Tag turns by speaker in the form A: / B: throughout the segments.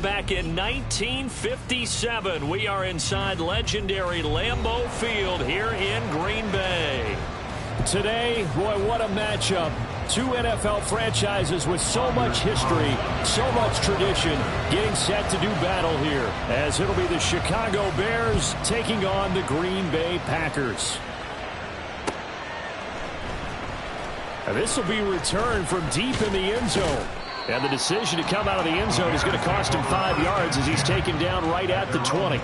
A: back in 1957. We are inside legendary Lambeau Field here in Green Bay.
B: Today, boy, what a matchup. Two NFL franchises with so much history, so much tradition, getting set to do battle here, as it'll be the Chicago Bears taking on the Green Bay Packers. And this will be returned from deep in the end zone. And the decision to come out of the end zone is going to cost him 5 yards as he's taken down right at the 20.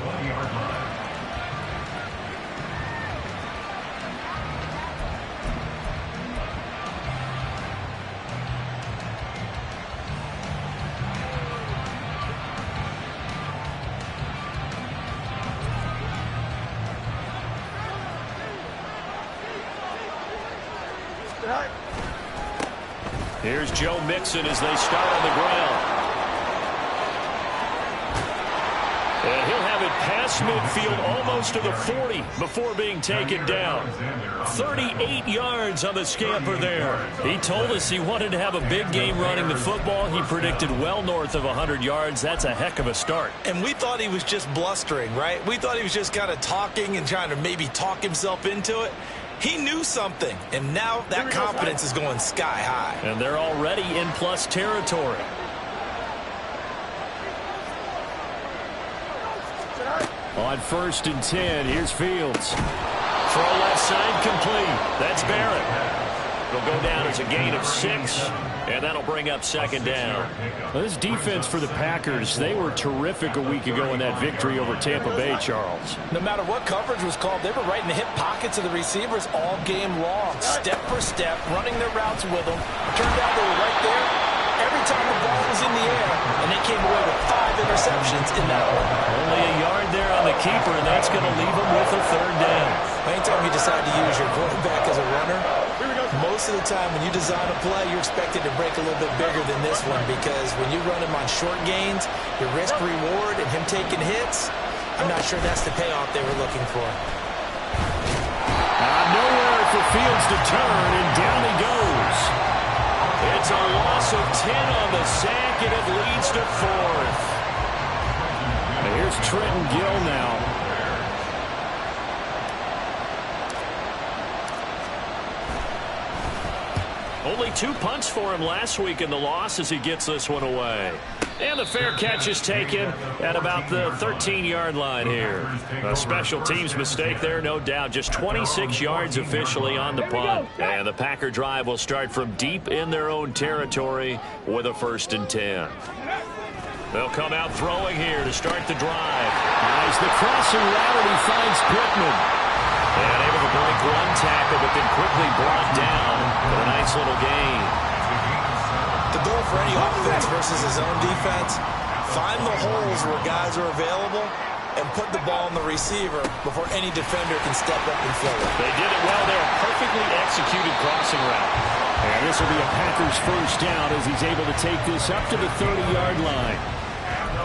A: Here's Joe Mixon as they start on the ground. And he'll have it past midfield almost to the 40 before being taken down. 38 yards on the scamper there. He told us he wanted to have a big game running the football. He predicted well north of 100 yards. That's a heck of a start.
C: And we thought he was just blustering, right? We thought he was just kind of talking and trying to maybe talk himself into it. He knew something, and now that confidence is going sky high.
A: And they're already in plus territory.
B: On 1st and 10, here's Fields.
A: Throw left side complete. That's Barrett. It'll go down as a gain of 6, and that'll bring up 2nd down.
B: Well, this defense for the Packers, they were terrific a week ago in that victory over Tampa Bay, Charles.
D: No matter what coverage was called, they were right in the hip pockets of the receivers all game long. Step for step, running their routes with them. Turned out they were right there every time the ball was in the air, and they came away with 5 interceptions in that one.
A: Only a yard there on the keeper, and that's going to leave them with a 3rd down.
C: Anytime you decide to use your quarterback as a runner, most of the time when you design a play, you're expected to break a little bit bigger than this one, because when you run him on short gains, your risk-reward and him taking hits, I'm not sure that's the payoff they were looking for.
B: Nowhere for Fields to turn, and down he goes.
A: It's a loss of 10 on the sack, and it leads to 4th.
B: And here's Trenton Gill now.
A: Only 2 punts for him last week in the loss as he gets this one away. And the fair catch is taken at about the 13-yard line here. A special teams mistake there, no doubt. Just 26 yards officially on the punt. And the Packer drive will start from deep in their own territory with a 1st and 10. They'll come out throwing here to start the drive.
B: As the crossing route, and he finds Pittman.
A: And able to break one tackle, but then quickly brought down for a nice little gain.
C: The goal for any offense versus his own defense, find the holes where guys are available and put the ball on the receiver before any defender can step up and fill it.
A: They did it well there. Perfectly executed crossing route.
B: And this will be a Packers 1st down as he's able to take this up to the 30-yard line.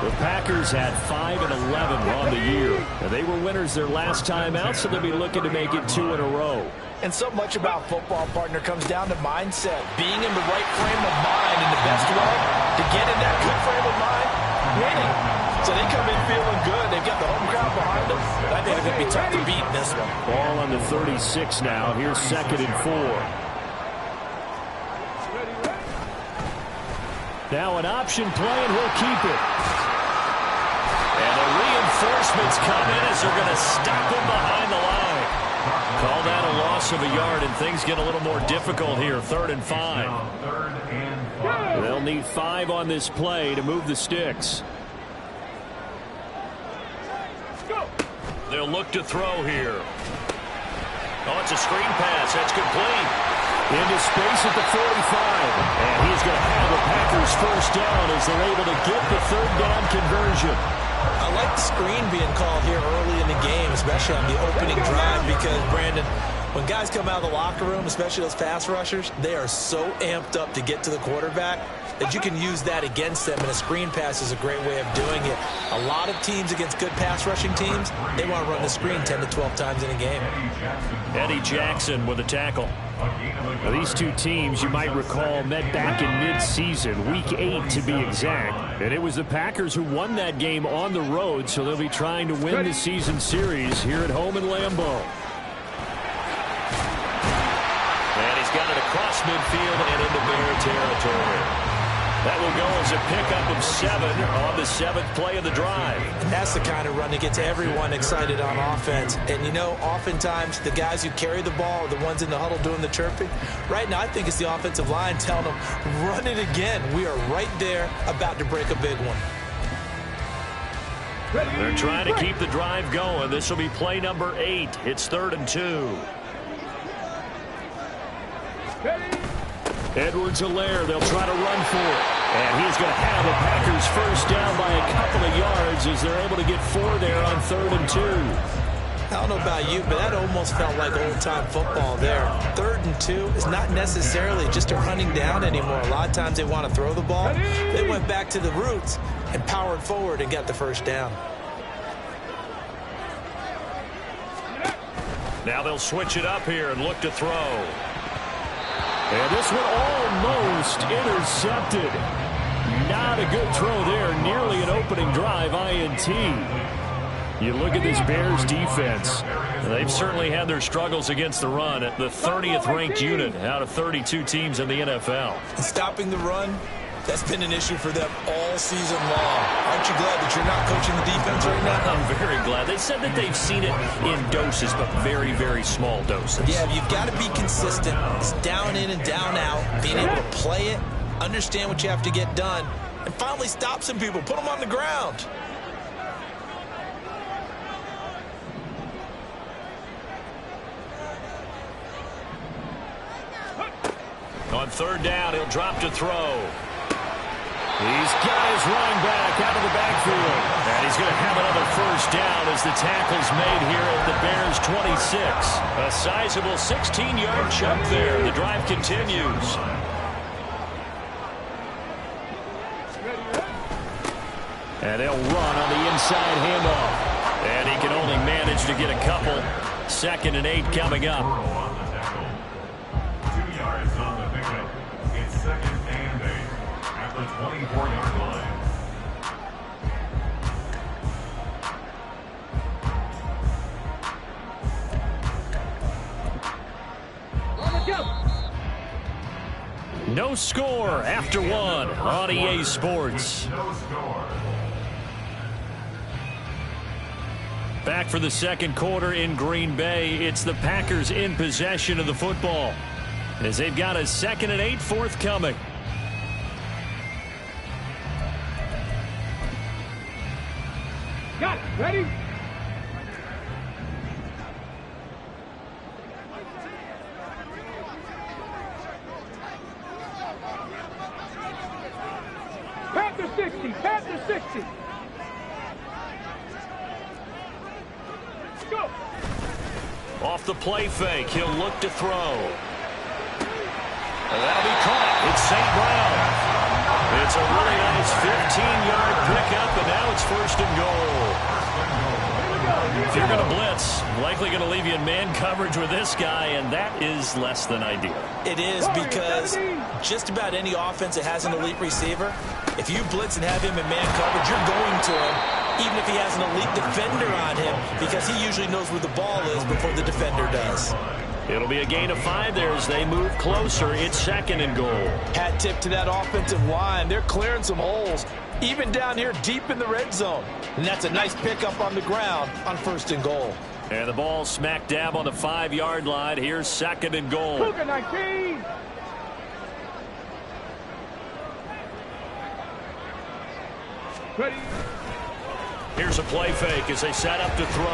B: The Packers had 5 and 11 on the year. And they were winners their last time out, so they'll be looking to make it 2 in a row.
D: And so much about football, partner, comes down to mindset. Being in the right frame of mind in the best way to get in that good frame of mind, winning. So they come in feeling good. They've got the home crowd behind them. I think it's going to be tough to beat in this one.
B: Ball on the 36 now. Here's 2nd and 4. Now an option play, and he'll keep it.
A: And the reinforcements come in as they're going to stop him behind the line. Call that a loss of a yard, and things get a little more difficult here. 3rd and 5.
B: They'll need 5 on this play to move the sticks.
A: They'll look to throw here. Oh, it's a screen pass. That's complete.
B: Into space at the 45. And he's going to have the Packers 1st down as they're able to get the 3rd down conversion.
C: I like the screen being called here early in the game, especially on the opening drive, because, Brandon, when guys come out of the locker room, especially those pass rushers, they are so amped up to get to the quarterback that you can use that against them, and a screen pass is a great way of doing it. A lot of teams against good pass rushing teams, they want to run the screen 10 to 12 times in a game.
A: Eddie Jackson with a tackle.
B: Now, these two teams, you might recall, met back in mid-season, Week 8 to be exact. And it was the Packers who won that game on the road, so they'll be trying to win the season series here at home in Lambeau.
A: And he's got it across midfield and into Bear territory. That will go as a pickup of 7 on the 7th play of the drive.
C: And that's the kind of run that gets everyone excited on offense. And, you know, oftentimes the guys who carry the ball are the ones in the huddle doing the chirping. Right now, I think it's the offensive line telling them, run it again. We are right there about to break a big one.
A: They're trying to keep the drive going. This will be play number 8. It's 3rd and 2.
B: Edwards-Helaire, they'll try to run for it. And he's going to have the Packers first down by a couple of yards as they're able to get 4 there on 3rd and 2.
C: I don't know about you, but that almost felt like old-time football there. 3rd and 2 is not necessarily just a running down anymore. A lot of times they want to throw the ball. They went back to the roots and powered forward and got the first down.
A: Now they'll switch it up here and look to throw.
B: And this one almost intercepted. Not a good throw there. Nearly an opening drive INT. You look at this Bears defense.
A: They've certainly had their struggles against the run at the 30th ranked unit out of 32 teams in the NFL.
C: Stopping the run, that's been an issue for them all season long. Aren't you glad that you're not coaching the defense right now?
A: I'm very glad. They said that they've seen it in doses, but very, very small doses.
C: Yeah, you've got to be consistent. It's down in and down out, being able to play it, understand what you have to get done, and finally stop some people, put them on the ground.
A: On 3rd down, he'll drop to throw.
B: He's got his running back out of the backfield.
A: And he's going to have another first down as the tackle's made here at the Bears 26. A sizable 16-yard chunk there. The drive continues.
B: And they'll run on the inside handoff.
A: And he can only manage to get a couple. 2nd and 8 coming up.
E: 2 yards on the pickup. It's 2nd and 8 at the 24-yard line.
A: No score after 1 on EA Sports.
E: No score.
A: Back for the 2nd quarter in Green Bay. It's the Packers in possession of the football as they've got a 2nd and 8 forthcoming.
F: Got it. Ready? Panther 60. Panther 60. Go.
A: Off the play fake, he'll look to throw. And that'll be caught. It's St. Brown. It's a really nice 15-yard pickup, and now it's 1st and goal. If you're going to blitz, likely going to leave you in man coverage with this guy, and that is less than ideal.
C: It is, because just about any offense that has an elite receiver, if you blitz and have him in man coverage, you're going to him, even if he has an elite defender on him, because he usually knows where the ball is before the defender does.
A: It'll be a gain of 5 there as they move closer. It's 2nd and goal.
D: Hat tip to that offensive line. They're clearing some holes, even down here deep in the red zone. And that's a nice pickup on the ground on 1st and goal.
A: And the ball smack dab on the 5-yard line. Here's 2nd and goal.
F: Cougar 19. Ready?
A: Here's a play fake as they set up to throw.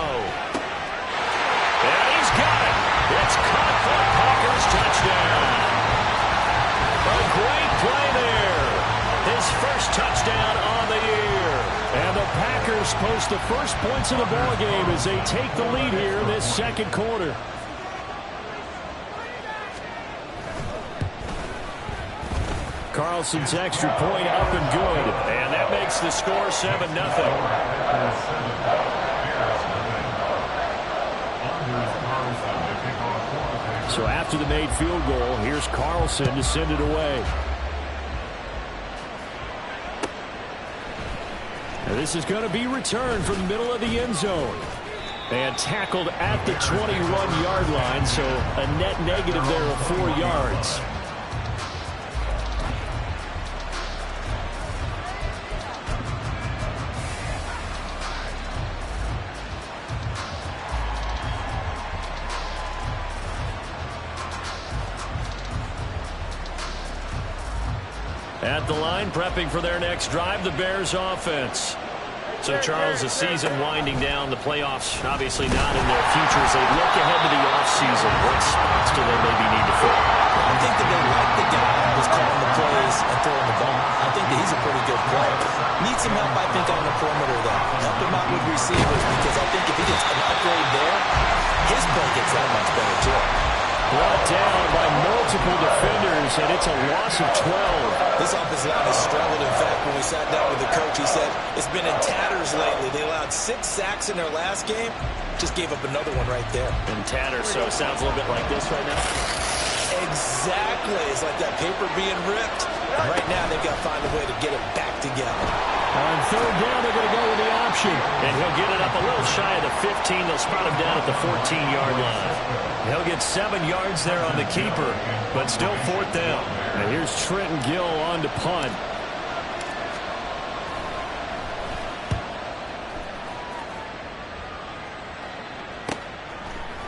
A: And he's got it. It's caught for a Packers touchdown. A great play there. His first touchdown on the year.
B: And the Packers post the first points of the ball game as they take the lead here in this 2nd quarter. Carlson's extra point up and good.
A: And that makes the score 7-0.
B: So after the made field goal, here's Carlson to send it away. And this is going to be returned from the middle of the end zone. And tackled at the 21-yard line, so a net negative there of 4 yards. At the line, prepping for their next drive, the Bears offense. So, Charles, the season winding down, the playoffs obviously not in their future as they look ahead to the offseason. What spots do they maybe need to fill?
C: I think that they like the guy who's calling the plays and throwing the ball. I think that he's a pretty good player. Needs some help, I think, on the perimeter, though. Help him out with receivers, because I think if he gets an upgrade there, his play gets that much better, too.
B: Brought down by multiple defenders, and it's a loss of 12.
C: This offensive line has struggled. In fact, when we sat down with the coach, he said it's been in tatters lately. They allowed 6 sacks in their last game. Just gave up another one right there.
A: In tatters, so it sounds a little bit like this right now.
C: Exactly. It's like that paper being ripped. And right now, they've got to find a way to get it back together.
B: On third down, they're going to go with the option.
A: And he'll get it up a little shy of the 15. They'll spot him down at the 14-yard line. He'll get 7 yards there on the keeper, but still 4th down.
B: And here's Trenton Gill on to punt.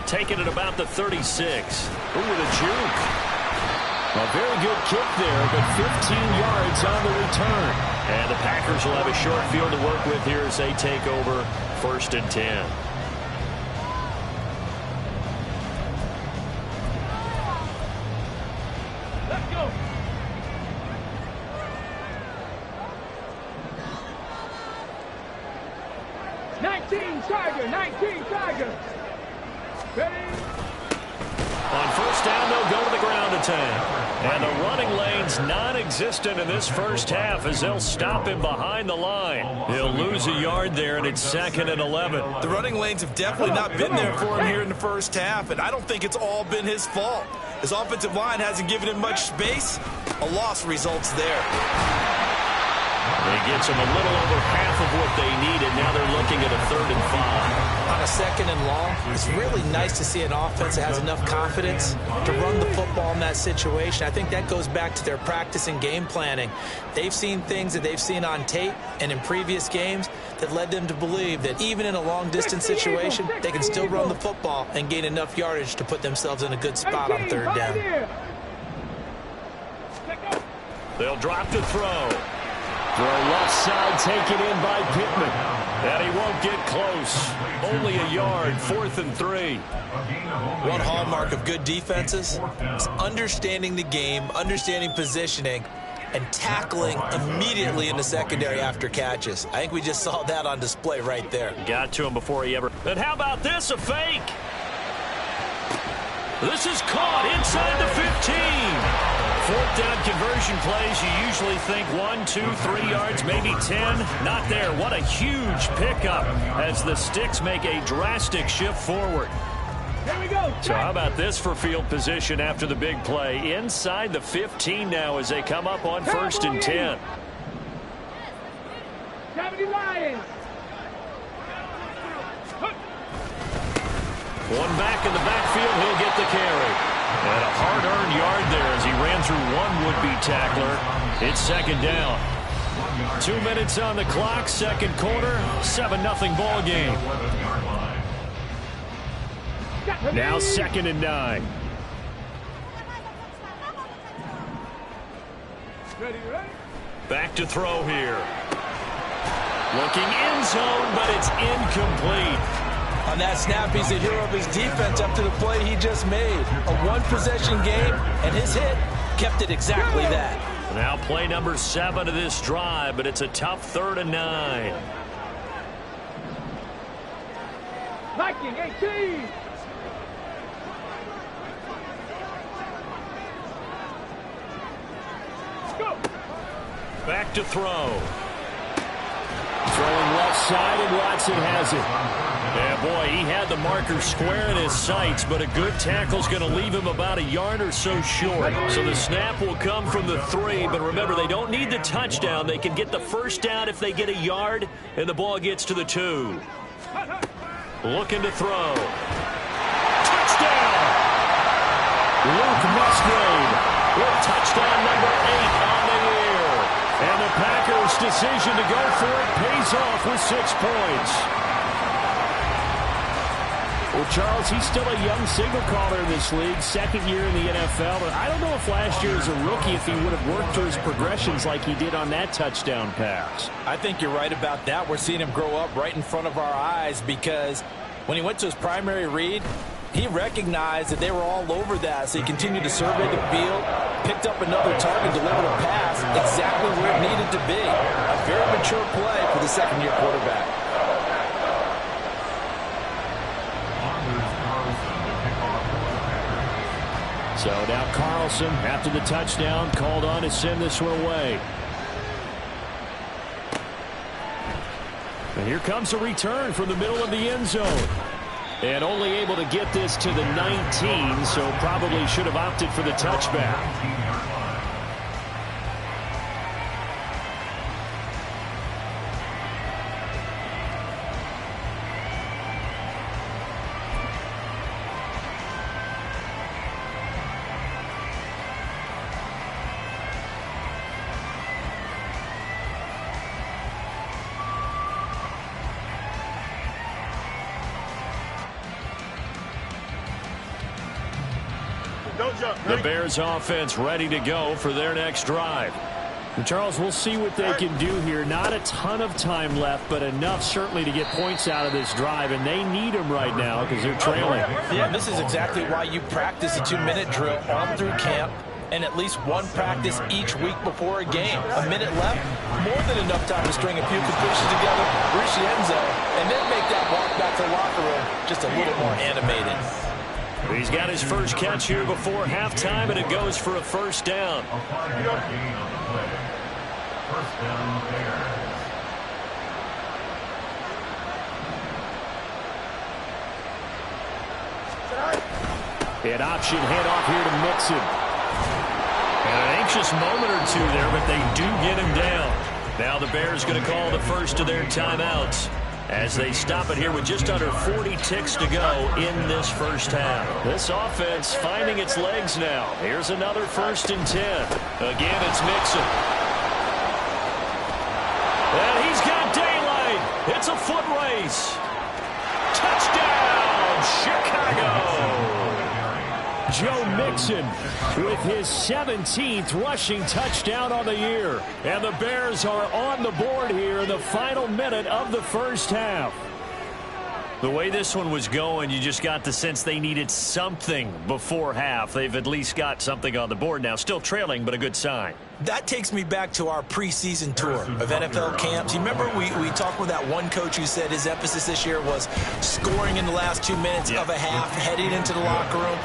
A: Taking it about the 36. Ooh, with a juke.
B: A very good kick there, but 15 yards on the return.
A: And the Packers will have a short field to work with here as they take over 1st and 10.
F: Let's go. Tiger. Ready?
A: On 1st down, they'll go to the ground attack. And the running lane's non-existent in this first half as they'll stop him behind the line. He'll lose a yard there, and it's 2nd and 11.
C: The running lanes have definitely not been there for him here in the first half, and I don't think it's all been his fault. His offensive line hasn't given him much space. A loss results there.
A: It gets them a little over half of what they needed. Now they're looking at a 3rd and 5.
C: On a 2nd and long, it's really nice to see an offense that has enough confidence to run the football in that situation. I think that goes back to their practice and game planning. They've seen things that they've seen on tape and in previous games that led them to believe that even in a long-distance situation, they can still run the football and gain enough yardage to put themselves in a good spot on 3rd down.
A: They'll drop to throw.
B: Throw left side taken in by Pittman.
A: And he won't get close. Only a yard, 4th and 3.
C: One hallmark of good defenses is understanding the game, understanding positioning, and tackling immediately in the secondary after catches. I think we just saw that on display right there.
A: Got to him before he ever... And how about this, a fake? This is caught inside the 15. 4th down conversion plays, you usually think 1, 2, 3 yards, maybe 10. Not there. What a huge pickup as the Sticks make a drastic shift forward.
F: Here we go.
A: So how about this for field position after the big play? Inside the 15 now as they come up on 1st and 10.
F: Gravity Lions.
A: One back in the backfield, he'll get the carry. And a hard-earned yard there as he ran through one would-be tackler. It's 2nd down. 2 minutes on the clock, 2nd quarter, 7-0 ball game.
B: Now 2nd and 9.
F: Ready?
A: Back to throw here. Looking end zone, but it's incomplete.
C: On that snap, he's the hero of his defense up to the play he just made. A one-possession game, and his hit kept it exactly that.
A: Now play number 7 of this drive, but it's a tough 3rd and 9.
F: Viking 18. Go.
A: Back to throw.
B: Throwing left side, and Watson has it. Yeah, boy, he had the marker square in his sights, but a good tackle's going to leave him about a yard or so short. So the snap will come from the 3, but remember, they don't need the touchdown. They can get the first down if they get a yard, and the ball gets to the 2. Looking to throw. Touchdown! Luke Musgrave with touchdown number 8 on the year. And the Packers' decision to go for it pays off with 6 points. Well, Charles, he's still a young signal caller in this league, second year in the NFL. But I don't know if last year as a rookie, if he would have worked through his progressions like he did on that touchdown pass.
D: I think you're right about that. We're seeing him grow up right in front of our eyes because when he went to his primary read, he recognized that they were all over that, so he continued to survey the field, picked up another target, delivered a pass exactly where it needed to be. A very mature play for the second-year quarterback.
B: So now Carlson, after the touchdown, called on to send this one away. And here comes a return from the middle of the end zone. And only able to get this to the 19, so probably should have opted for the touchback. The Bears offense ready to go for their next drive. And Charles, we'll see what they can do here. Not a ton of time left, but enough certainly to get points out of this drive, and they need them right now because they're trailing.
D: Yeah, this is exactly why you practice a 2-minute drill all through camp and at least one practice each week before a game. A minute left, more than enough time to string a few completions together, reach the end zone, and then make that walk back to the locker room just a little more animated.
B: He's got his first catch here before halftime, and it goes for a first down.
E: A 5-yard gain on the play. First down, Bears.
B: An option handoff here to Mixon. And an anxious moment or two there, but they do get him down. Now the Bears going to call the first of their timeouts as they stop it here with just under 40 ticks to go in this first half. This offense finding its legs now. Here's another 1st and 10. Again, it's Mixon. And he's got daylight. It's a foot race. Touchdown, Chicago. Joe Mixon with his 17th rushing touchdown on the year. And the Bears are on the board here in the final minute of the first half. The way this one was going, you just got the sense they needed something before half. They've at least got something on the board now. Still trailing, but a good sign.
C: That takes me back to our preseason tour of NFL camps. You remember we talked with that one coach who said his emphasis this year was scoring in the last 2 minutes of a half, heading into the locker room.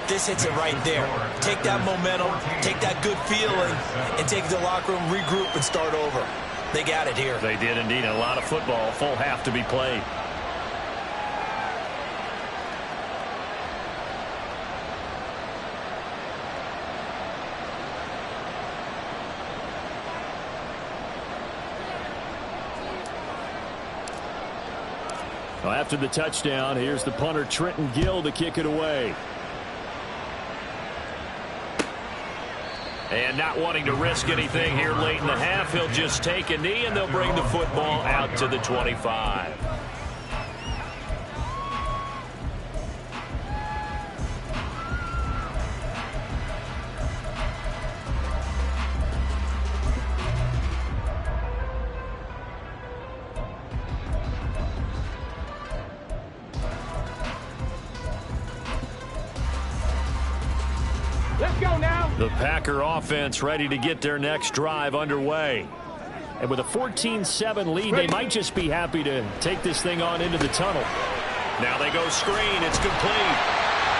C: This hits it right there. Take that momentum, take that good feeling, and take it to the locker room, regroup, and start over. They got it here.
B: They did indeed. A lot of football, full half to be played. Well, after the touchdown, here's the punter Trenton Gill to kick it away. And not wanting to risk anything here late in the half, he'll just take a knee, and they'll bring the football out to the 25.
F: Let's go now.
B: The Packer offense ready to get their next drive underway. And with a 14-7 lead, they might just be happy to take this thing on into the tunnel. Now they go screen. It's complete.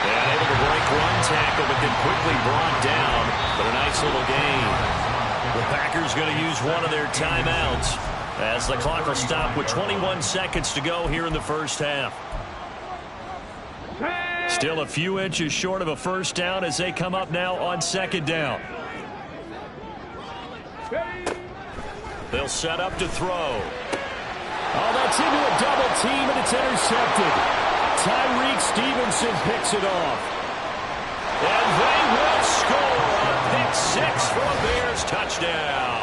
B: And able to break one tackle, but then quickly brought down. But a nice little gain. The Packers going to use one of their timeouts.
A: as the clock will stop with 21 seconds to go here in the first half. Still a few inches short of a first down as they come up now on second down. They'll set up to throw.
B: Oh, that's into a double team, and it's intercepted. Tyreek Stevenson picks it off.
A: And they will score a pick six for a Bears touchdown.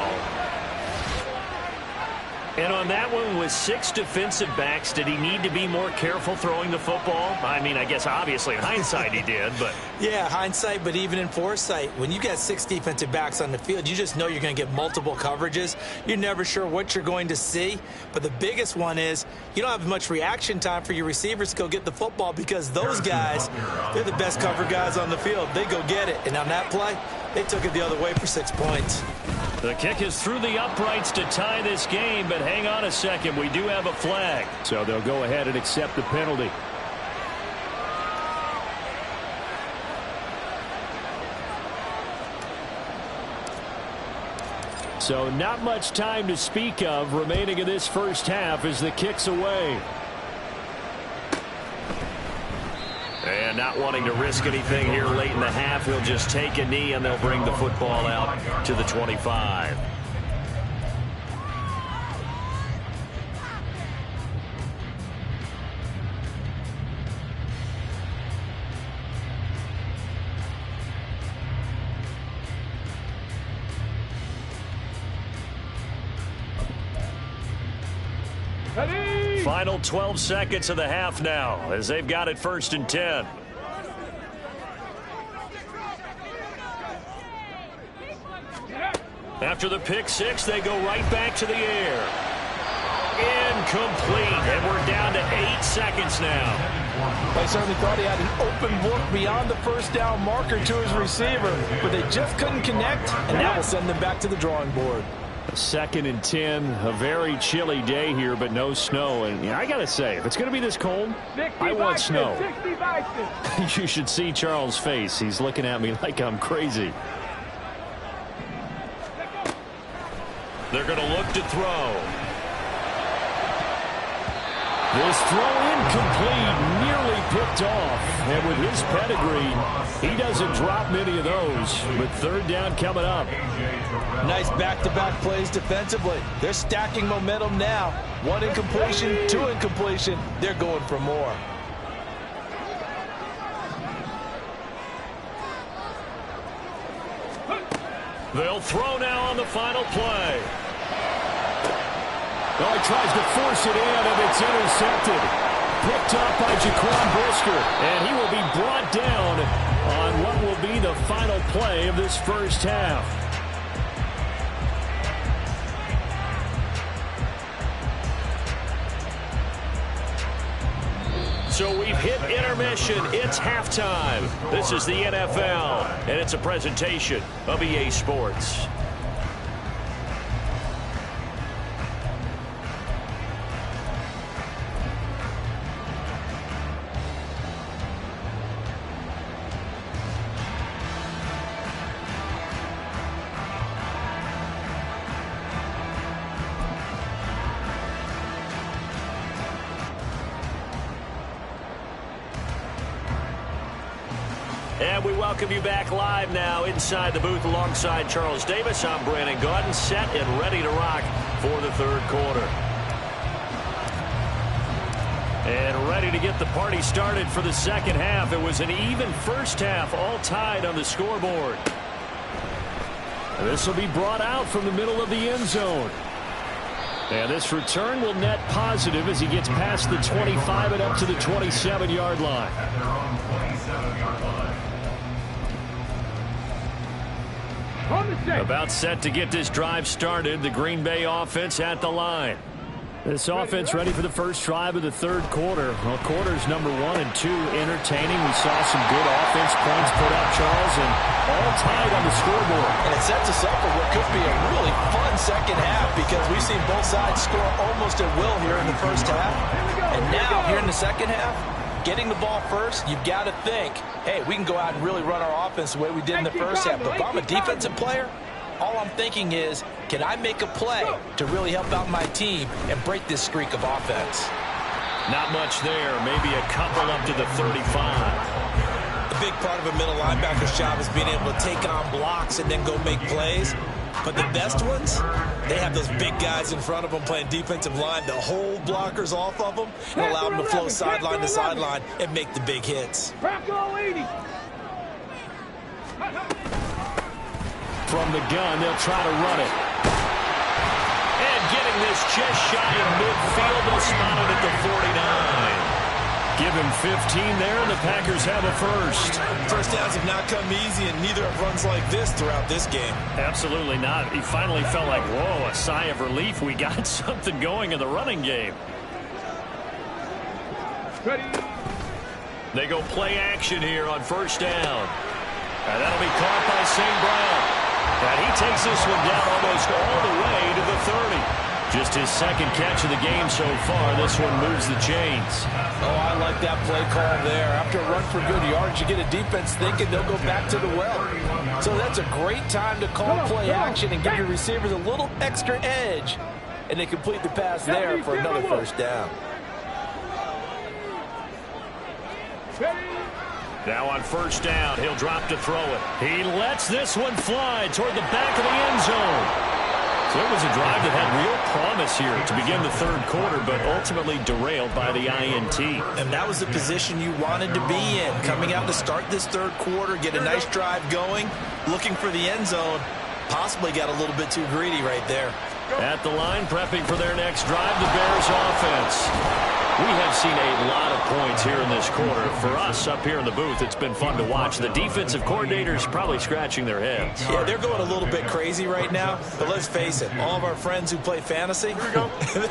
A: And on that one, with 6 defensive backs, did he need to be more careful throwing the football? I mean, I guess obviously in hindsight he did, but...
C: Yeah, hindsight, but even in foresight, when you got 6 defensive backs on the field, you just know you're going to get multiple coverages. You're never sure what you're going to see. But the biggest one is you don't have much reaction time for your receivers to go get the football because those guys, they're the best cover guys on the field. They go get it. And on that play, they took it the other way for 6 points.
A: The kick is through the uprights to tie this game, but hang on a second. We do have a flag.
B: So they'll go ahead and accept the penalty. So not much time to speak of remaining in this first half as the kick's away.
A: And not wanting to risk anything here late in the half, he'll just take a knee and they'll bring the football out to the 25. Final 12 seconds of the half now as they've got it 1st and 10. After the pick six, they go right back to the air. Incomplete, and we're down to 8 seconds now.
D: I certainly thought he had an open look beyond the first down marker to his receiver, but they just couldn't connect, and that will send them back to the drawing board.
B: 2nd and 10, a very chilly day here, but no snow. And I got to say, if it's going to be this cold, I want snow. You should see Charles' face. He's looking at me like I'm crazy.
A: They're going to look to throw.
B: This throw incomplete, nearly picked off. And with his pedigree, he doesn't drop many of those. But 3rd down coming up.
D: Nice back-to-back plays defensively. They're stacking momentum now. 1 incompletion, 2 incompletion. They're going for more.
A: They'll throw now on the final play.
B: Oh, he tries to force it in, and it's intercepted. Picked up by Jaquan Brisker, and he will be brought down on what will be the final play of this first half.
A: So we've hit intermission. It's halftime. This is the NFL, and it's a presentation of EA Sports. And we welcome you back live now inside the booth alongside Charles Davis. I'm Brandon Gaudin, set and ready to rock for the 3rd quarter. And ready to get the party started for the 2nd half. It was an even first half, all tied on the scoreboard.
B: This will be brought out from the middle of the end zone. And this return will net positive as he gets past the 25 and up to the 27-yard line.
A: About set to get this drive started. The Green Bay offense at the line.
B: This offense ready for the first drive of the 3rd quarter. Well, quarters number 1 and 2 entertaining. We saw some good offense points put up, Charles, and all tied on the scoreboard.
D: And it sets us up for what could be a really fun 2nd half because we've seen both sides score almost at will here in the first half. And now, here in the 2nd half, getting the ball first, you've got to think, hey, we can go out and really run our offense the way we did in the first half. But if I'm a defensive player, All I'm thinking is, can I make a play to really help out my team and break this streak of offense?
A: Not much there. Maybe a couple up to the 35.
C: A big part of a middle linebacker's job is being able to take on blocks and then go make plays. But the best ones, they have those big guys in front of them playing defensive line to hold blockers off of them and allow them to flow sideline to sideline and make the big hits.
B: From the gun, they'll try to run it.
A: And getting this just shy of midfield, they'll spot it at the 49.
B: Give him 15 there, and the Packers have a first.
C: First downs have not come easy, and neither have runs like this throughout this game.
A: Absolutely not. He finally felt like, whoa, a sigh of relief. We got something going in the running game.
F: Ready.
A: They go play action here on first down. And that'll be caught by St. Brown. And he takes this one down almost all the way to the 30. Just his second catch of the game so far. This one moves the chains.
D: Oh, I like that play call there. After a run for good yards, you get a defense thinking they'll go back to the well. So that's a great time to call play action and give your receivers a little extra edge. And they complete the pass there for another first down.
A: Now on first down, he'll drop to throw it. He lets this one fly toward the back of the end zone. So it was a drive that had real promise here to begin the third quarter, but ultimately derailed by the INT.
C: And that was the position you wanted to be in. Coming out to start this third quarter, get a nice drive going, looking for the end zone. Possibly got a little bit too greedy right there.
A: At the line, prepping for their next drive, the Bears offense. We have seen a lot of points here in this quarter. For us up here in the booth, it's been fun to watch. The defensive coordinators probably scratching their heads.
C: Yeah, they're going a little bit crazy right now. But let's face it, all of our friends who play fantasy,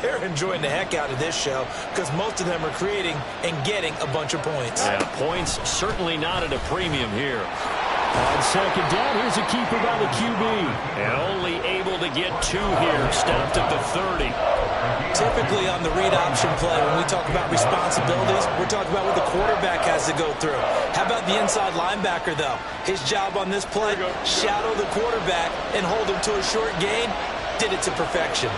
C: they're enjoying the heck out of this show because most of them are creating and getting a bunch of points.
A: Yeah, points certainly not at a premium here.
B: On second down, here's a keeper by the QB.
A: And only able to get two here. Stopped at the 30.
C: Typically on the read option play, when we talk about responsibilities, we're talking about what the quarterback has to go through. How about the inside linebacker, though? His job on this play, shadow the quarterback and hold him to a short gain. Did it to perfection.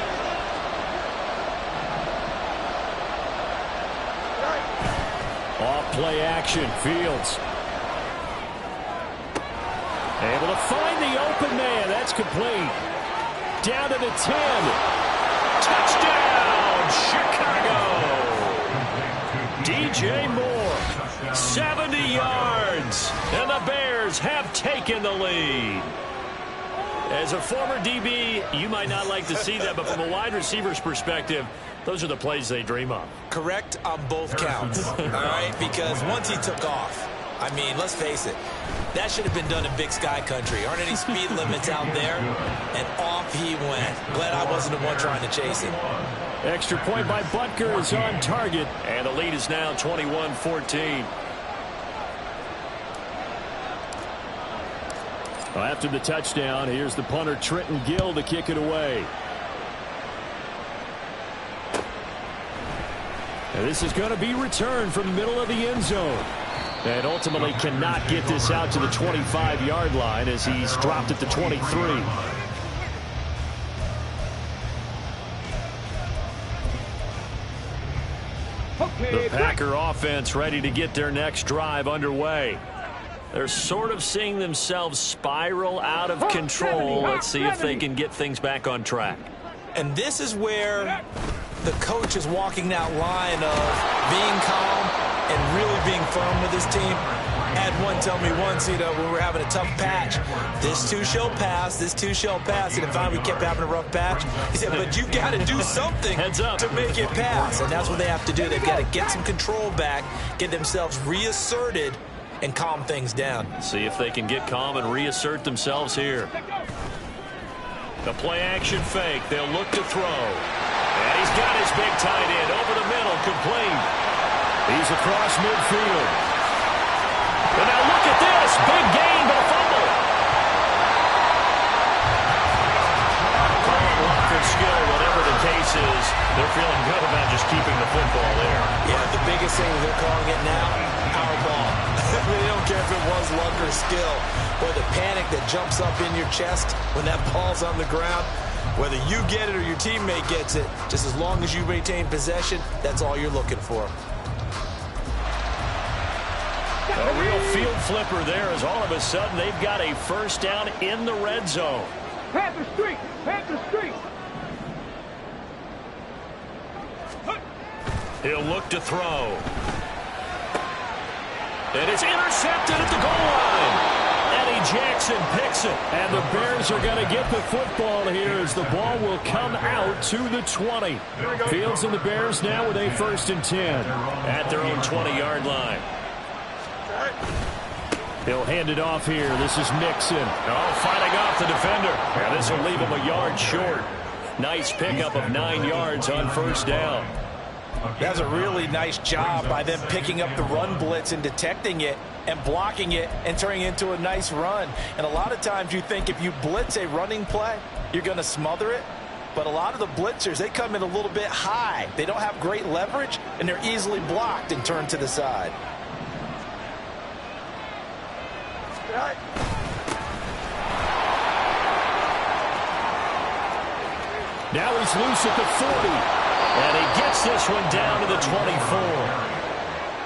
B: Off play action, Fields. Able to find the open man. That's complete. Down to the 10.
A: Touchdown, Chicago. DJ Moore, 70 yards. And the Bears have taken the lead. As a former DB, you might not like to see that, but from a wide receiver's perspective, those are the plays they dream of.
C: Correct on both counts, all right? Because once he took off, I mean, let's face it, that should have been done in Big Sky Country. Aren't any speed limits out there? And off he went. Glad I wasn't the one trying to chase him.
B: Extra point by Butker is on target.
A: And the lead is now 21-14.
B: After the touchdown, here's the punter Trenton Gill to kick it away. And this is going to be returned from the middle of the end zone. And ultimately cannot get this out to the 25-yard line as he's dropped at the 23.
A: The Packer offense ready to get their next drive underway. They're sort of seeing themselves spiral out of control. Let's see if they can get things back on track.
C: And this is where the coach is walking that line of being calm and really being firm with his team. Had one tell me once, when we were having a tough patch, this too shall pass, this too shall pass. And finally we kept having a rough patch. He said, but you got to do something to make it pass. And that's what they have to do. They've got to get some control back, get themselves reasserted, and calm things down.
A: See if they can get calm and reassert themselves here. The play action fake. They'll look to throw. And he's got his big tight end over the middle, complete.
B: He's across midfield.
A: And now look at this. Big gain, but a fumble. Calling luck or skill, whatever the case is, they're feeling good about just keeping the football there.
C: Yeah, the biggest thing they're calling it now, our ball. They don't care if it was luck or skill, or the panic that jumps up in your chest when that ball's on the ground. Whether you get it or your teammate gets it, just as long as you maintain possession, that's all you're looking for.
B: A real field flipper there, as all of a sudden they've got a first down in the red zone.
F: Panther Street! Panther Street!
B: He'll look to throw. And it's intercepted at the goal line. Eddie Jackson picks it. And the Bears are going to get the football here as the ball will come out to the 20. Fields and the Bears now with a 1st and 10 at their own 20-yard line. He'll hand it off here. This is Mixon. Oh, fighting off the defender. And this will leave him a yard short. Nice pickup of 9 yards on first down.
D: That's a really nice job by them picking up the run blitz and detecting it and blocking it and turning it into a nice run. And a lot of times you think if you blitz a running play, you're going to smother it. But a lot of the blitzers, they come in a little bit high. They don't have great leverage, and they're easily blocked and turned to the side.
B: Now he's loose at the 40. And he gets this one down to the 24.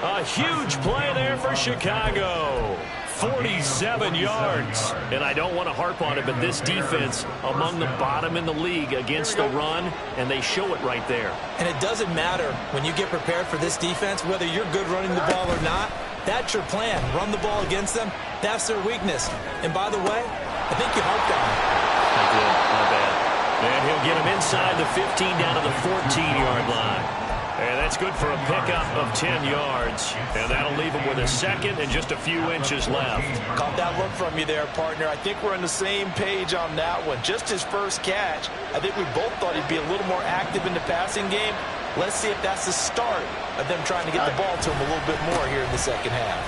B: A huge play there for Chicago. 47 yards. And I don't want to harp on it, but this defense among the bottom in the league against the run, and they show it right there.
C: And it doesn't matter when you get prepared for this defense, whether you're good running the ball or not. That's your plan. Run the ball against them. That's their weakness. And by the way, I think you harped on it.
B: I did. Not bad. And he'll get him inside the 15 down to the 14-yard line. And that's good for a pickup of 10 yards. And that'll leave him with a 2nd and just a few inches left.
D: Caught that look from you there, partner. I think we're on the same page on that one. Just his first catch. I think we both thought he'd be a little more active in the passing game. Let's see if that's the start of them trying to get the ball to him a little bit more here in the second half.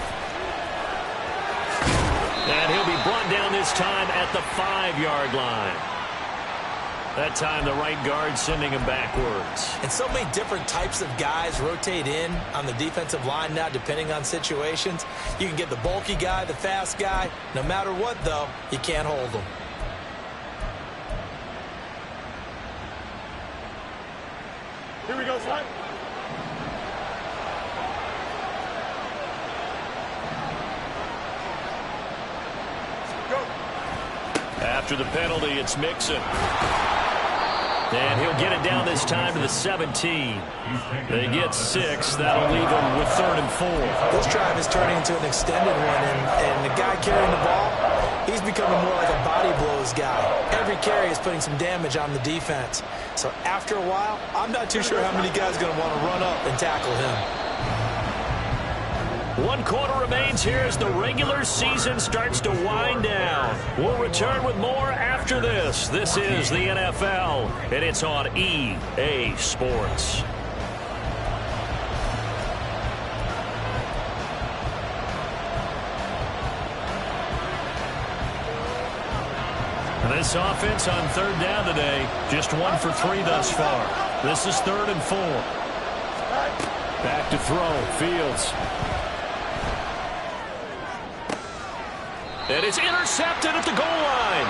B: And he'll be brought down this time at the 5-yard line. That time the right guard sending him backwards.
C: And so many different types of guys rotate in on the defensive line now depending on situations. You can get the bulky guy, the fast guy. No matter what, though, you can't hold them.
F: Here we go, son.
B: After the penalty, it's Mixon. And he'll get it down this time to the 17. They get 6. That'll leave them with 3rd and 4.
C: This drive is turning into an extended one, and the guy carrying the ball, he's becoming more like a body blows guy. Every carry is putting some damage on the defense. So after a while, I'm not too sure how many guys are going to want to run up and tackle him.
B: 1 quarter remains here as the regular season starts to wind down. We'll return with more after this. This is the NFL, and it's on EA Sports. This offense on 3rd down today, just 1 for 3 thus far. This is 3rd and 4. Back to throw, Fields. And it's intercepted at the goal line.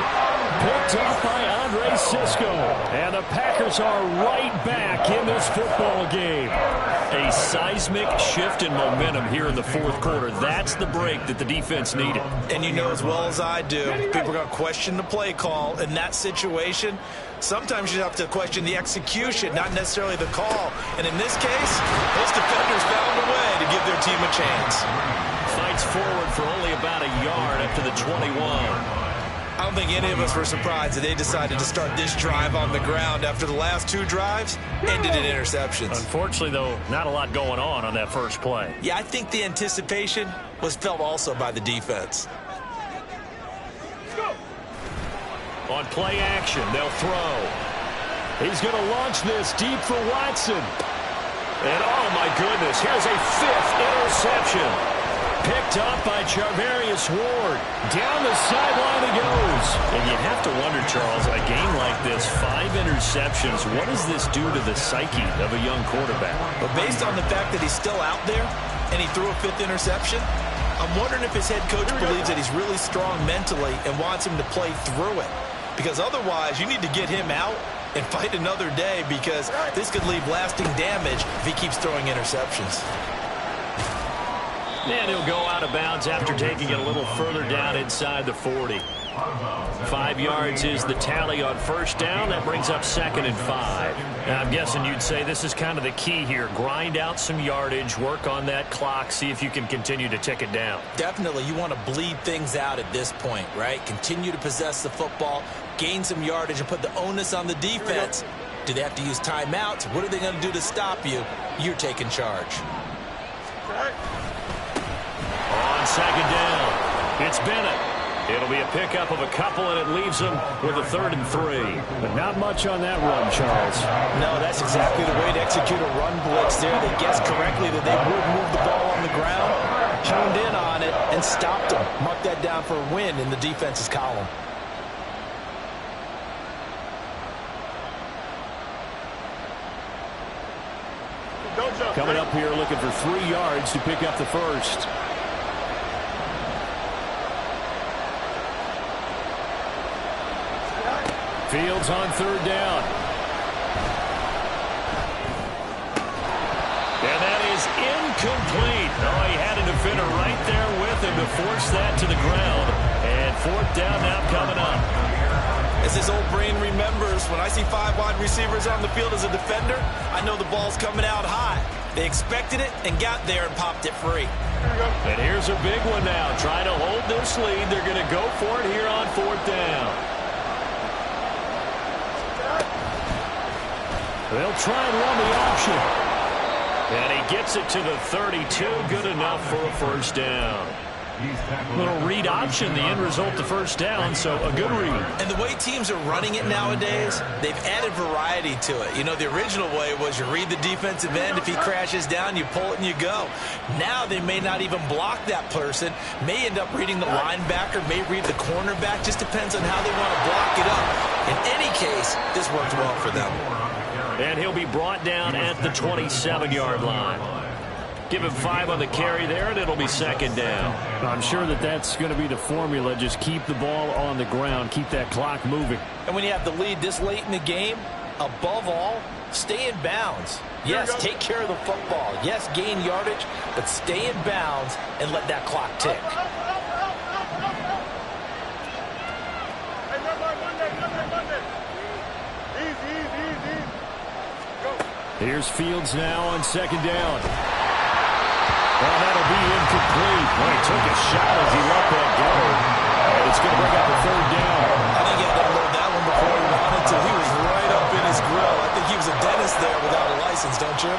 B: Picked up by Andre Cisco. And the Packers are right back in this football game. A seismic shift in momentum here in the 4th quarter. That's the break that the defense needed.
D: And you know as well as I do, people are going to question the play call in that situation. Sometimes you have to question the execution, not necessarily the call. And in this case, those defenders found a way to give their team a chance.
B: Fights forward for only about a yard up to the 21.
D: I don't think any of us were surprised that they decided to start this drive on the ground after the last 2 drives ended in interceptions.
B: Unfortunately, though, not a lot going on that first play.
D: Yeah, I think the anticipation was felt also by the defense.
B: On play action, they'll throw. He's going to launch this deep for Watson. And, oh, my goodness, here's a 5th interception. Picked up by Charvarius Ward. Down the sideline he goes. And you have to wonder, Charles, a game like this, 5 interceptions, what does this do to the psyche of a young quarterback?
D: But based on the fact that he's still out there and he threw a 5th interception,
C: I'm wondering if his head coach believes that he's really strong mentally and wants him to play through it. Because otherwise, you need to get him out and fight another day, because this could leave lasting damage if he keeps throwing interceptions.
A: And he'll go out of bounds after taking it a little further down inside the 40. 5 yards is the tally on first down. That brings up 2nd and 5. Now, I'm guessing you'd say this is kind of the key here. Grind out some yardage, work on that clock, see if you can continue to tick it down.
C: Definitely, you want to bleed things out at this point, right? Continue to possess the football, gain some yardage, and put the onus on the defense. Do they have to use timeouts? What are they going to do to stop you? You're taking charge.
A: On 2nd down, it's Bennett. It'll be a pickup of a couple, and it leaves them with a 3rd and 3.
B: But not much on that run, Charles.
D: No, that's exactly the way to execute a run blitz there. They guessed correctly that they would move the ball on the ground, honed in on it, and stopped them. Mark that down for a win in the defense's column.
B: Coming up here looking for 3 yards to pick up the first. Fields on 3rd down.
A: And that is incomplete. Oh, he had a defender right there with him to force that to the ground. And 4th down now coming up.
C: As his old brain remembers, when I see 5 wide receivers on the field as a defender, I know the ball's coming out high. They expected it and got there and popped it free.
A: And here's a big one now. Trying to hold this lead. They're going to go for it here on 4th down.
B: They'll try and run the option.
A: And he gets it to the 32. Good enough for a first down. Little read option, the end result, the first down, so a good read.
C: And the way teams are running it nowadays, they've added variety to it. You know, the original way was you read the defensive end. If he crashes down, you pull it and you go. Now they may not even block that person, may end up reading the linebacker, may read the cornerback. Just depends on how they want to block it up. In any case, this worked well for them.
A: And he'll be brought down at the 27-yard line. Give him 5 on the carry there, and it'll be 2nd down.
B: I'm sure that that's going to be the formula. Just keep the ball on the ground. Keep that clock moving.
D: And when you have the lead this late in the game, above all, stay in bounds. Yes, take care of the football. Yes, gain yardage, but stay in bounds and let that clock tick.
B: Here's Fields now on 2nd down. Well, that'll be incomplete. Well, he took a shot as he let that go. And it's going to bring up a 3rd down.
C: I think he had to load that one before he wanted to. He was right up in his grill. I think he was a dentist there without a license, don't you?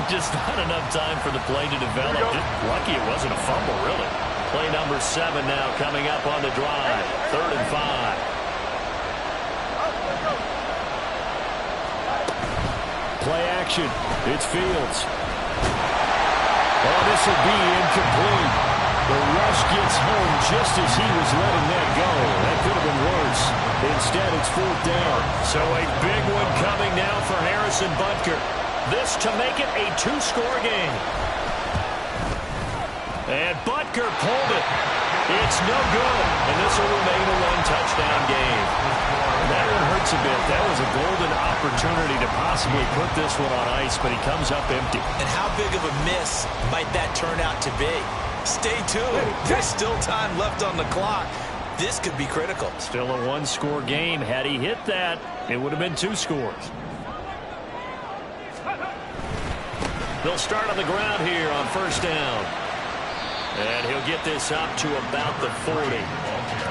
A: Just not enough time for the play to develop. Just lucky it wasn't a fumble, really. Play number 7 now coming up on the drive. 3rd and 5.
B: Play action. It's Fields. Oh, this will be incomplete. The rush gets home just as he was letting that go. That could have been worse. Instead, it's 4th down.
A: So a big one coming now for Harrison Butker. This to make it a 2-score game. And Butker pulled it. It's no good. And this will remain a 1-touchdown game. That one hurts a bit. That was a golden opportunity to possibly put this one on ice, but he comes up empty.
C: And how big of a miss might that turn out to be? Stay tuned. There's still time left on the clock. This could be critical.
A: Still a 1-score game. Had he hit that, it would have been 2 scores. They'll start on the ground here on 1st down. And he'll get this up to about the 40.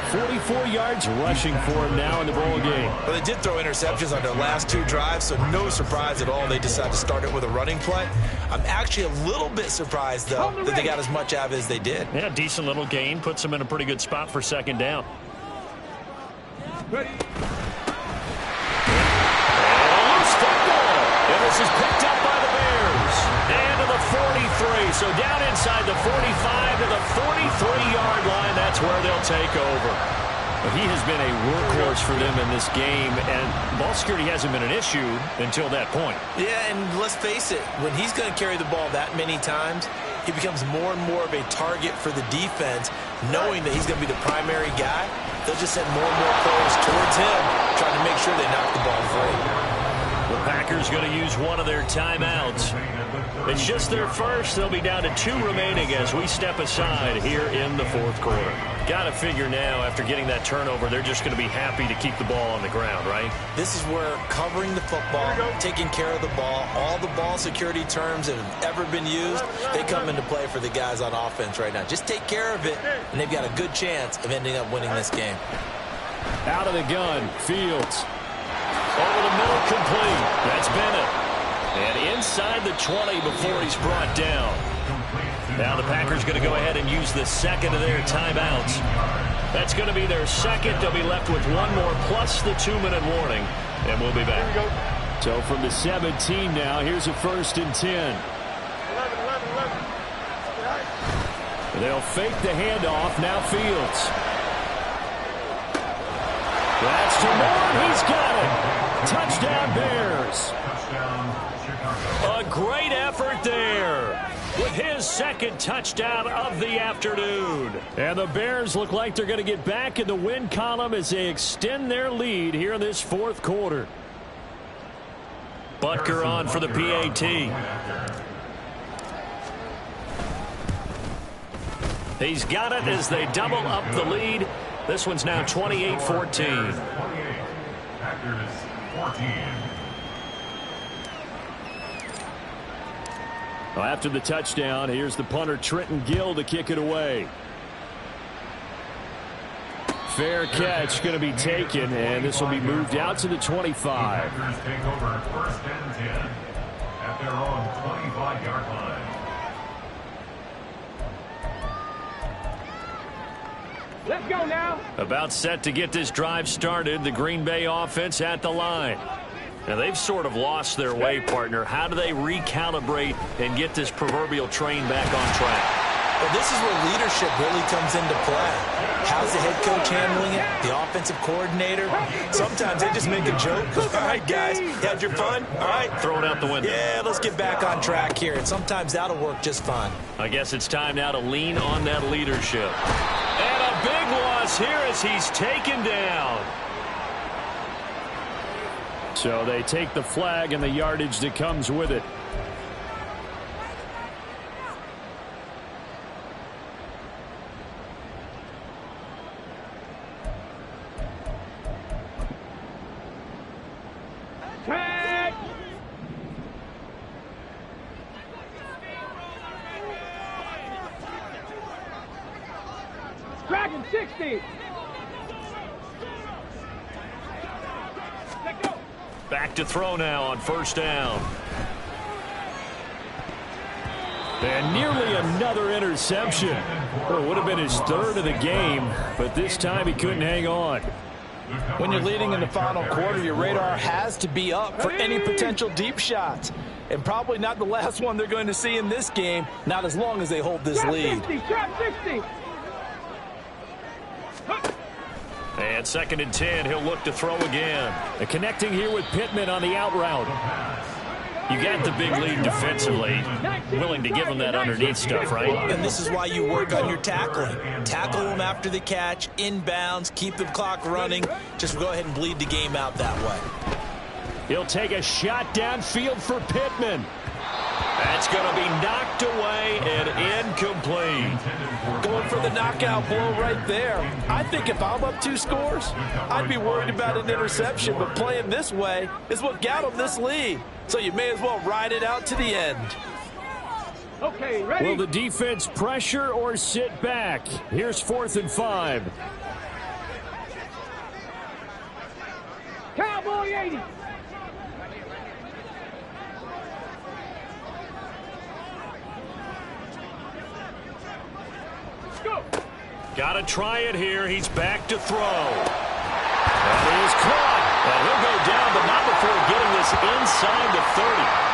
B: 44 yards rushing for him now in the ball game.
C: Well, they did throw interceptions on their last 2 drives, so no surprise at all they decided to start it with a running play. I'm actually a little bit surprised, though, that they got as much out of it as they did.
A: Yeah, decent little gain. Puts them in a pretty good spot for 2nd down.
F: Ready.
A: And a loose football. And this is picked up by the Bears. And to the 43. So down inside the 45 to the 43-yard line. That's where they'll take over.
B: He has been a workhorse for them in this game, and ball security hasn't been an issue until that point.
C: Yeah, and let's face it, when he's going to carry the ball that many times, he becomes more and more of a target for the defense, knowing that he's going to be the primary guy. They'll just send more and more players towards him, trying to make sure they knock the ball free.
A: The Packers going to use one of their timeouts. It's just their first. They'll be down to 2 remaining as we step aside here in the fourth quarter. Got to figure now, after getting that turnover, they're just going to be happy to keep the ball on the ground, right?
C: This is where covering the football, taking care of the ball, all the ball security terms that have ever been used, they come into play for the guys on offense right now. Just take care of it, and they've got a good chance of ending up winning this game.
B: Out of the gun, Fields. Over the middle, complete. That's Bennett. And inside the 20 before he's brought down.
A: Now the Packers going to go ahead and use the second of their timeouts. That's going to be their second. They'll be left with one more plus the 2-minute warning. And we'll be back.
B: So from the 17 now, here's a 1st and 10. They'll fake the handoff. Now Fields. That's to Moore. He's got it. Touchdown Bears.
A: A great effort there with his second touchdown of the afternoon.
B: And the Bears look like they're going to get back in the win column as they extend their lead here in this fourth quarter.
A: Butker on for the PAT. He's got it as they double up the lead. This one's now 28-14.
E: Packers 14.
B: Well, after the touchdown, here's the punter Trenton Gill to kick it away. Fair catch going to be taken, and this will be moved out to the 25.
E: Packers take over 1st and 10 at their own 25-yard line.
F: Let's go now.
A: About set to get this drive started. The Green Bay offense at the line. Now, they've sort of lost their way, partner. How do they recalibrate and get this proverbial train back on track?
C: Well, this is where leadership really comes into play. How's the head coach handling it? The offensive coordinator? Sometimes they just make a joke. All right, guys, you had your fun? All right.
A: Throw it out the window.
C: Yeah, let's get back on track here. And sometimes that'll work just fine.
A: I guess it's time now to lean on that leadership. And a big loss here as he's taken down.
B: So they take the flag and the yardage that comes with it.
F: Tag. Dragon 60. Let go.
A: Back to throw now on 1st down.
B: And nearly another interception. Well, it would have been his 3rd of the game, but this time he couldn't hang on.
D: When you're leading in the final quarter, your radar has to be up for any potential deep shots. And probably not the last one they're going to see in this game, not as long as they hold this lead.
F: Trap 60.
A: And 2nd and 10, he'll look to throw again.
B: And connecting here with Pittman on the out route.
A: You got the big lead defensively. Willing to give him that underneath stuff, right?
C: And this is why you work on your tackling. Tackle them after the catch, inbounds, keep the clock running. Just go ahead and bleed the game out that way.
B: He'll take a shot downfield for Pittman.
A: That's going to be knocked away and incomplete.
D: Going for the knockout blow right there. I think if I'm up 2 scores, I'd be worried about an interception, but playing this way is what got them this lead. So you may as well ride it out to the end.
F: Okay, ready?
B: Will the defense pressure or sit back? Here's 4th and 5.
F: Cowboy 80. Go.
A: Got to try it here. He's back to throw. That is caught. And he'll go down, but not before getting this inside the 30.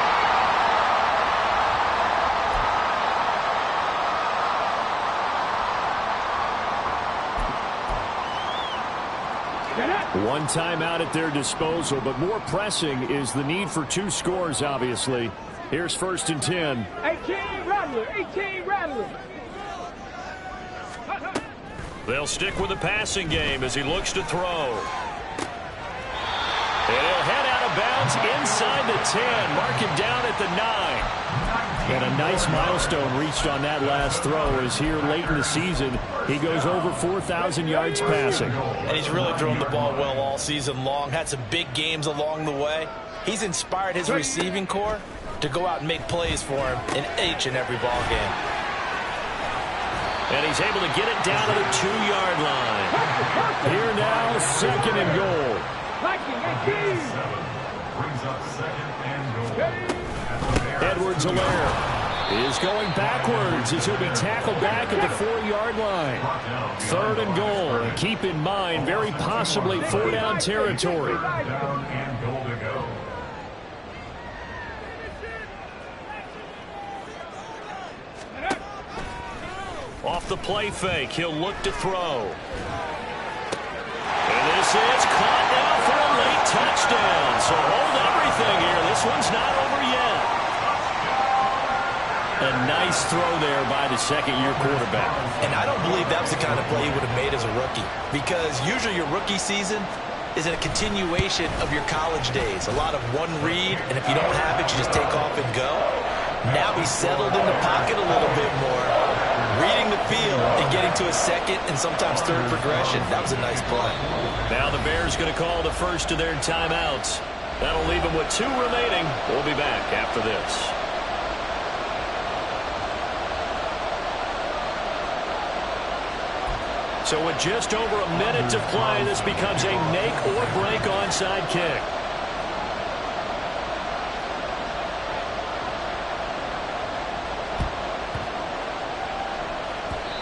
B: One timeout at their disposal, but more pressing is the need for 2 scores, obviously. Here's 1st and 10.
F: 18, right. Rattler, 18 Rattler.
A: They'll stick with the passing game as he looks to throw. And he'll head out of bounds inside the 10. Mark him down at the 9.
B: And a nice milestone reached on that last throw as here late in the season he goes over 4,000 yards passing.
D: And he's really thrown the ball well all season long. Had some big games along the way. He's inspired his receiving corps to go out and make plays for him in each and every ball game.
A: And he's able to get it down to the 2-yard line.
B: Here now, 2nd and goal.
E: Brings up 2nd and goal.
B: Edwards-Helaire is going backwards as he'll be tackled back at the 4-yard line. 3rd and goal. And keep in mind, very possibly 4-down territory.
E: Down and goal to go.
A: Off the play fake, he'll look to throw. And this is caught now for a late touchdown. So hold everything here. This one's not over yet.
B: A nice throw there by the second-year quarterback.
D: And I don't believe that was the kind of play he would have made as a rookie, because usually your rookie season is a continuation of your college days. A lot of one read, and if you don't have it, you just take off and go. Now he's settled in the pocket a little bit more, reading the field and getting to a second and sometimes third progression. That was a nice play.
A: Now the Bears going to call the first of their timeouts. That'll leave them with 2 remaining. We'll be back after this. So with just over a minute to play, this becomes a make-or-break onside kick.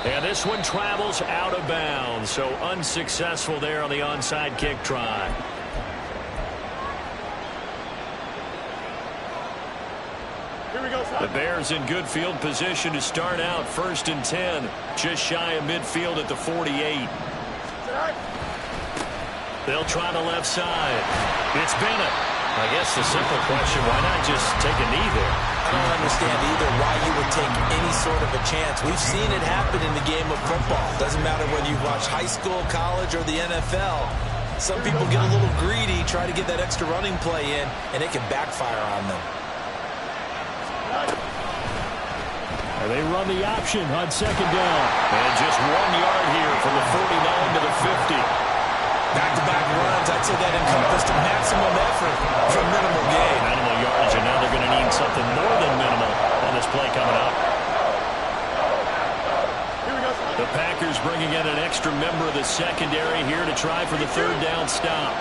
A: And this one travels out of bounds, so unsuccessful there on the onside kick try. The Bears in good field position to start out 1st and 10, just shy of midfield at the 48. They'll try the left side. It's Bennett. I guess the simple question, why not just take a knee there?
D: I don't understand either why you would take any sort of a chance. We've seen it happen in the game of football. Doesn't matter whether you watch high school, college, or the NFL. Some people get a little greedy, try to get that extra running play in, and it can backfire on them.
B: And they run the option on 2nd down.
A: And just 1 yard here from the 49 to the 50.
D: Back-to-back runs, I'd say that encompassed maximum effort for minimal gain.
A: Minimal yardage, and now they're going to need something more than minimal on this play coming up. The Packers bringing in an extra member of the secondary here to try for the 3rd down stop.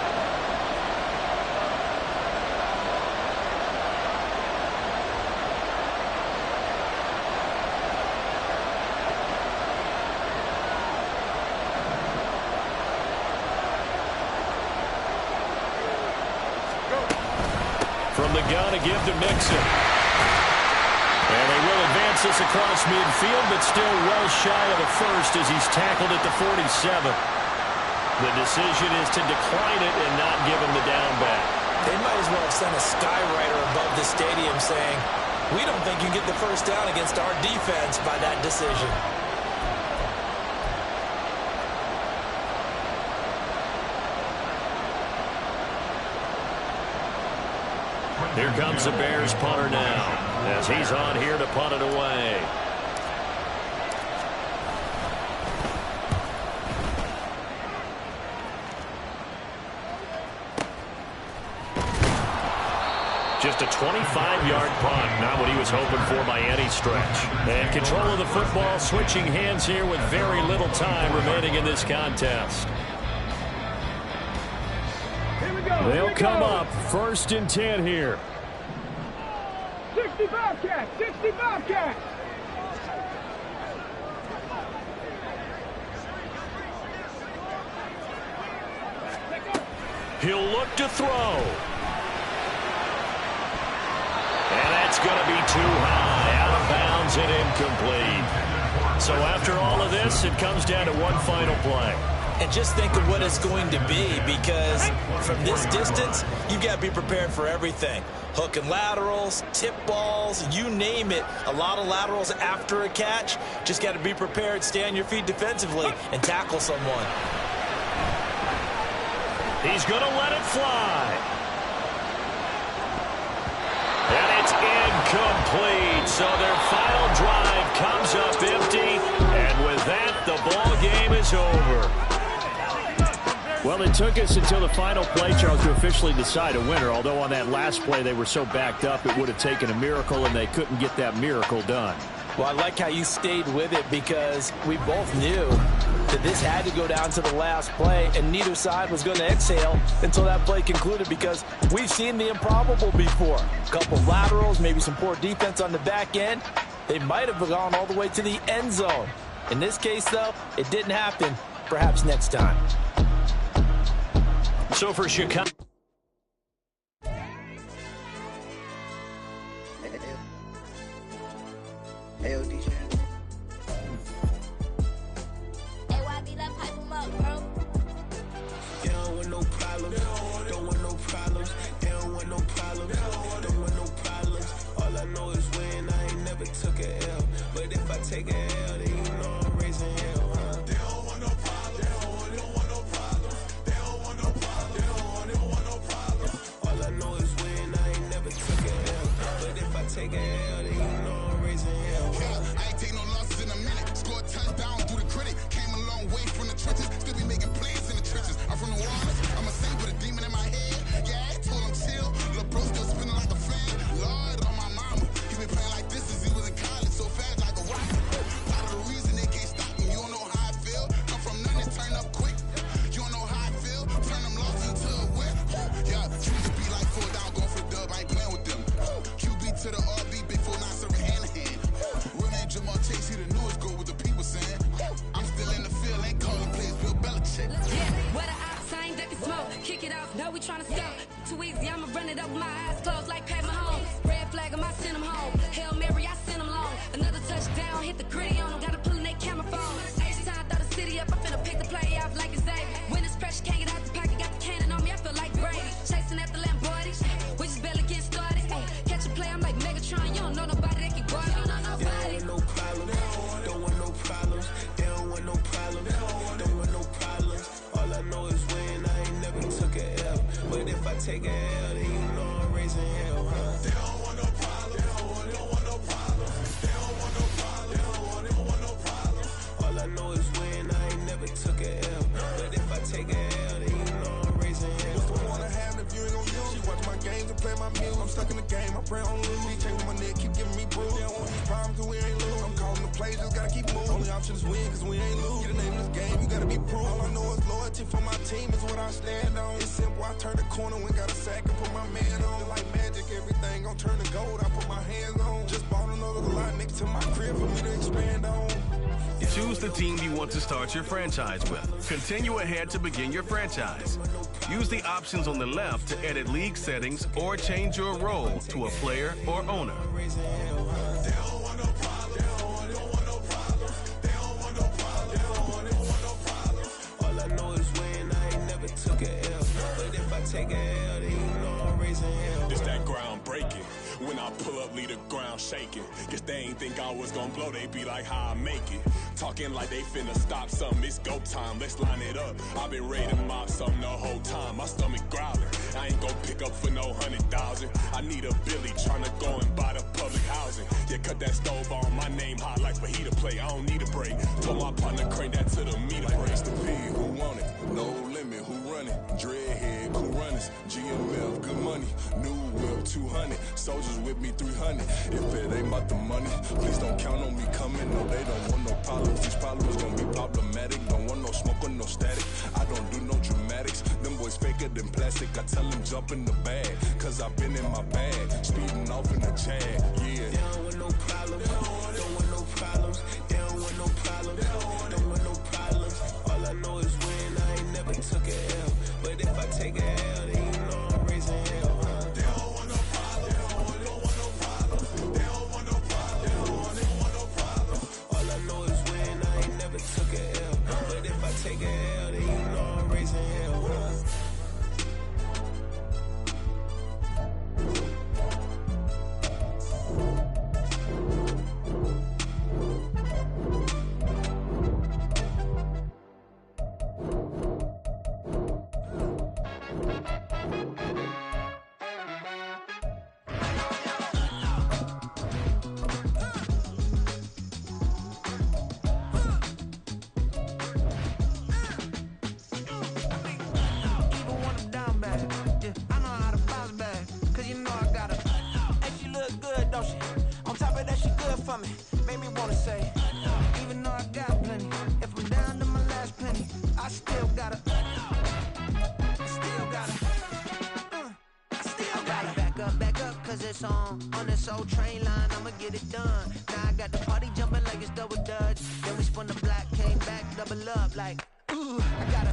A: From the gun, a give to Mixon. And they will advance this across midfield, but still well shy of the first as he's tackled at the 47. The decision is to decline it and not give him the down back.
D: They might as well have sent a skywriter above the stadium saying, "We don't think you get the 1st down against our defense by that decision."
A: Here comes the Bears punter now as he's on here to punt it away. Just a 25-yard punt, not what he was hoping for by any stretch. And control of the football, switching hands here with very little time remaining in this contest.
B: They'll come up 1st and 10 here.
F: 65 cat, 65 cat.
A: He'll look to throw. And that's going to be too high, out of bounds and incomplete. So after all of this, it comes down to one final play.
C: And just think of what it's going to be, because from this distance, you've got to be prepared for everything. Hook and laterals, tip balls, you name it. A lot of laterals after a catch. Just got to be prepared, stay on your feet defensively, and tackle someone.
A: He's going to let it fly. And it's incomplete. So their final drive comes up empty. And with that, the ball game is over.
B: Well, it took us until the final play, Charles, to officially decide a winner. Although on that last play they were so backed up, it would have taken a miracle, and they couldn't get that miracle done.
D: Well, I like how you stayed with it, because we both knew that this had to go down to the last play, and neither side was going to exhale until that play concluded, because we've seen the improbable before. A couple of laterals, maybe some poor defense on the back end. They might have gone all the way to the end zone. In this case, though, it didn't happen. Perhaps next time.
A: So for Chicago.
G: Choose the team you want to start your franchise with. Continue ahead to begin your franchise. Use the options on the left to edit league settings or change your role to a player or owner.
H: This that ground breaking. When I pull up, leave the ground shaking. Guess they ain't think I was gonna blow, they be like, how I make it. Talking like they finna stop something, it's go time, let's line it up. I've been ready to mop something the whole time, my stomach growling. I ain't gon' pick up for no 100,000. I need a Billy tryna go and buy the public housing. Yeah, cut that stove on, my name hot like fajita play, I don't need a break. Told my partner, crank that to the meter break.
I: The P, who want it? No limit, who run it? Dreadhead, cool runners. GMF, good money. New whip, 200. Soldiers with me, 300. If it ain't about the money, please don't count on me coming. No, they don't want no problems. These problems gon' be problematic. Don't want no smoke or no static. I don't do no dramatics. Them boys faker than plastic. I tell them jump in the bag, cause I've been in my bag. Speeding off in the Jag, yeah.
H: They don't want no problems. Don't want no problems. They don't want no problems. Don't want no problems. All I know is win. I ain't never took a L. But if I take a L, then you know I'm raising hell, huh? They don't want no problems. They don't want no problems. They don't want no problems. They don't want no problems. All I know is win. I ain't never took a L. But if I take a L, then you
J: On top of that, she good for me. Made me wanna say, even though I got plenty, if I'm down to my last penny, I still gotta, back up, cause it's on this old train line, I'ma get it done. Now I got the party jumping like it's double dutch. Then we spun the block, came back, double up like, ooh, I got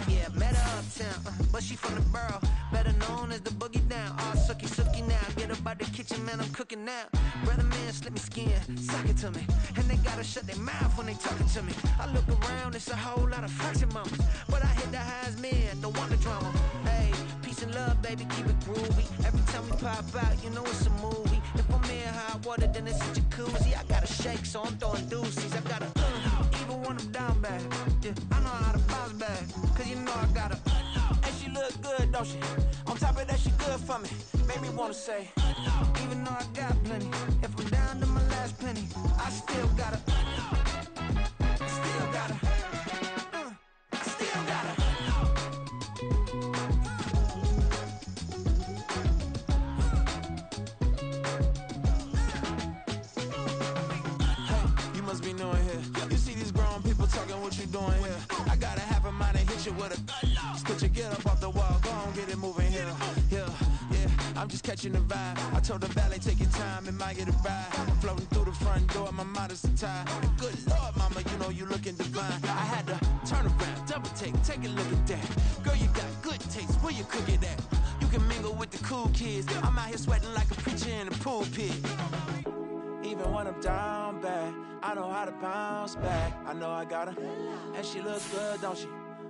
J: yeah, met her uptown, but she from the borough, better known as the boogie down. All sucky now, get up out the kitchen, man, I'm cooking now. Brother man, slip me skin, suck it to me, and they gotta shut their mouth when they talking to me. I look around, it's a whole lot of flexing mamas, but I hit the highs, man, don't want the drama. Hey, peace and love, baby, keep it groovy. Every time we pop out, you know it's a movie. If I'm in hot water, then it's a jacuzzi. I gotta shake, so I'm throwing deuces. I gotta, even when I'm down bad, yeah, I know how to bounce back, cause you know I gotta, and she look good, don't she? On top of that, she good for me. Made me wanna say, even though I got plenty, if I'm down to my last penny, I still gotta, still gotta. Be knowing here. You see these grown people talking, what you doing here? I got a half a mind to hit you with a spit you, get up off the wall, go on, get it moving here. Yeah, I'm just catching the vibe. I told the valet, take your time, it might get a ride. I'm floating through the front door, my modest attire. And good Lord, mama, you know you looking divine. I had to turn around, double take a look at that. Girl, you got good taste, where you cook it at? You can mingle with the cool kids. I'm out here sweating like a preacher in a pulpit. Even when I'm down bad, I know how to bounce back. I know I got her, and she looks good, don't she?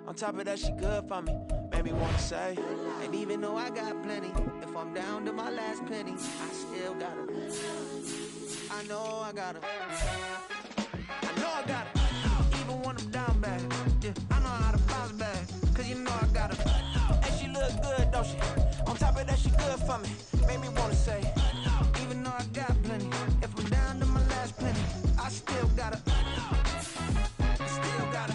J: On top of that, she good for me. Made me wanna say, and even though I got plenty, if I'm down to my last penny, I still got her. I know I got her. I know I got her. Even when I'm down bad, yeah, I know how to bounce back, cause you know I got her. And she look good, don't she? On top of that, she good for me. Made me wanna say, even though I got plenty, if I'm down to my last penny, I still gotta, still gotta,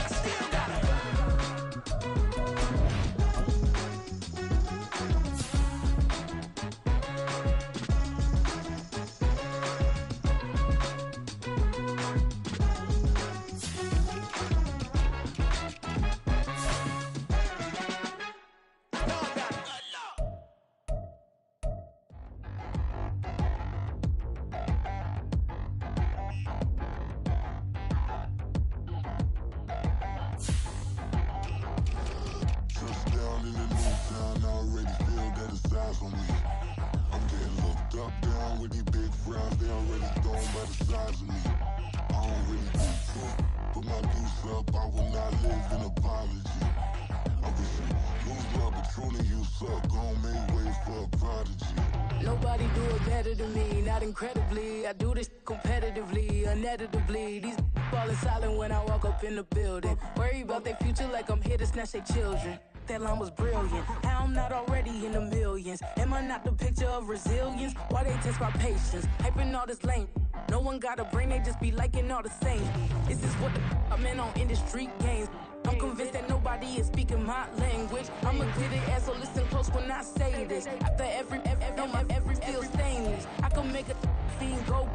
J: still gotta.
K: Nobody do it better than me, not incredibly. I do this competitively, uneditably. These falling silent when I walk up in the building. Worry about their future like I'm here to snatch their children. That line was brilliant. How I'm not already in the millions? Am I not the picture of resilience? Why they test my patience? Hyping all this lame. No one got a brain, they just be liking all the same. This is what the I'm in on industry games. I'm convinced that nobody is speaking my language. I'm a glitter ass, so listen close when I say this. After every feel stainless. I can make a fiend go.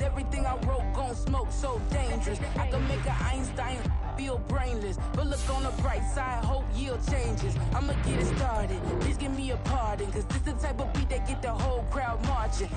K: Everything I wrote gon' smoke, so dangerous. I can make an Einstein feel brainless. But look on the bright side, hope yield changes. I'ma get it started, please give me a pardon, cause this the type of beat that get the whole crowd marching.